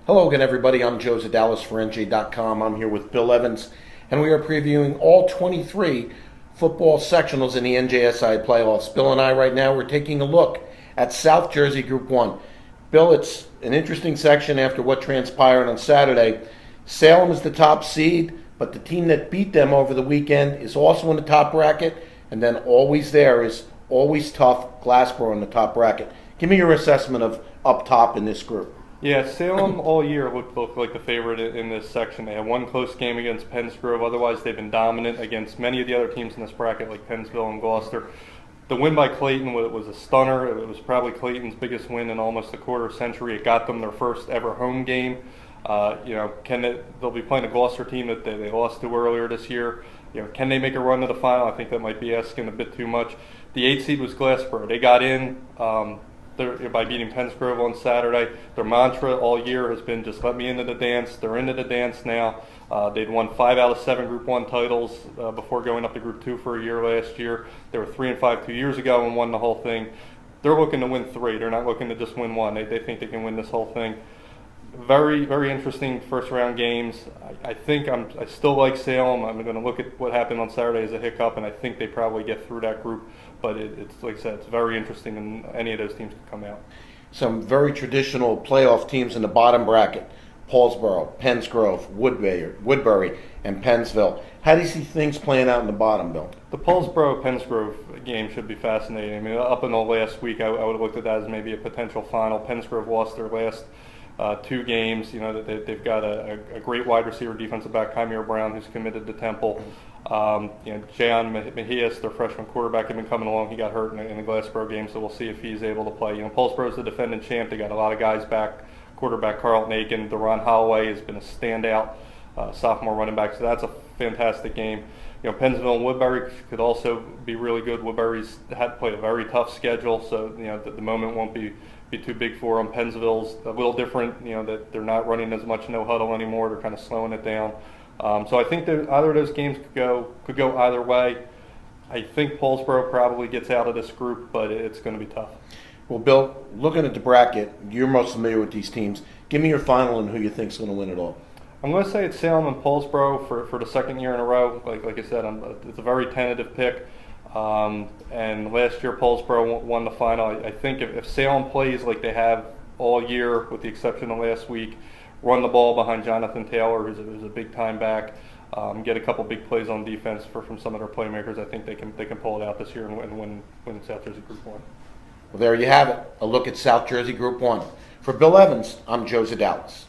Hello again, everybody. I'm Joe Zedalis for NJ.com. I'm here with Bill Evans, and we are previewing all 23 football sectionals in the NJSI playoffs. Bill and I, right now, we're taking a look at South Jersey Group 1. Bill, it's an interesting section after what transpired on Saturday. Salem is the top seed, but the team that beat them over the weekend is also in the top bracket, and then always there is always tough Glassboro in the top bracket. Give me your assessment of up top in this group. Yeah, Salem all year looked like the favorite in this section. They had one close game against Pennsgrove. Otherwise, they've been dominant against many of the other teams in this bracket, like Pennsville and Gloucester. The win by Clayton was a stunner. It was probably Clayton's biggest win in almost a quarter century. It got them their first ever home game. They'll be playing a Gloucester team that they lost to earlier this year. Can they make a run to the final? I think that might be asking a bit too much. The 8 seed was Glassboro. They got in by beating Pennsgrove on Saturday. Their mantra all year has been just let me into the dance. They're into the dance now. They'd won 5 out of 7 Group 1 titles before going up to Group 2 for a year last year. They were 3-5 2 years ago and won the whole thing. They're looking to win 3. They're not looking to just win 1. They think they can win this whole thing. Very, very interesting first round games. I still like Salem. I'm going to look at what happened on Saturday as a hiccup, and I think they probably get through that group. But it's like I said, it's very interesting, and any of those teams could come out. Some very traditional playoff teams in the bottom bracket: Paulsboro, Pennsgrove, Woodbury, and Pennsville. How do you see things playing out in the bottom, Bill? The Paulsboro-Pennsgrove game should be fascinating. I mean, up until last week, I would have looked at that as maybe a potential final. Pennsgrove lost their last 2 games. They've got a great wide receiver, defensive back, Kymere Brown, who's committed to Temple. Jayon Mejias, their freshman quarterback, had been coming along. He got hurt in the Glassboro game, so we'll see if he's able to play. Paulsboro's the defending champ. They got a lot of guys back. Quarterback Carlton Aiken, Deron Holloway has been a standout sophomore running back, so that's a fantastic game. Pennsville and Woodbury could also be really good. Woodbury's had to play a very tough schedule, so the moment won't be too big for them. Pennsville's a little different, that they're not running as much no huddle anymore. They're kind of slowing it down. So I think that either of those games could go either way. I think Paulsboro probably gets out of this group, but it's going to be tough. Well, Bill, looking at the bracket, you're most familiar with these teams. Give me your final and who you think's going to win it all. I'm going to say it's Salem and Paulsboro for the second year in a row. Like I said, it's a very tentative pick. And last year Paulsboro won the final. I think if Salem plays like they have all year, with the exception of last week, run the ball behind Jonathan Taylor, who's a big time back, get a couple big plays on defense from some of their playmakers, I think they can pull it out this year and win South Jersey Group 1. Well, there you have it. A look at South Jersey Group 1. For Bill Evans, I'm Joe Zedalis.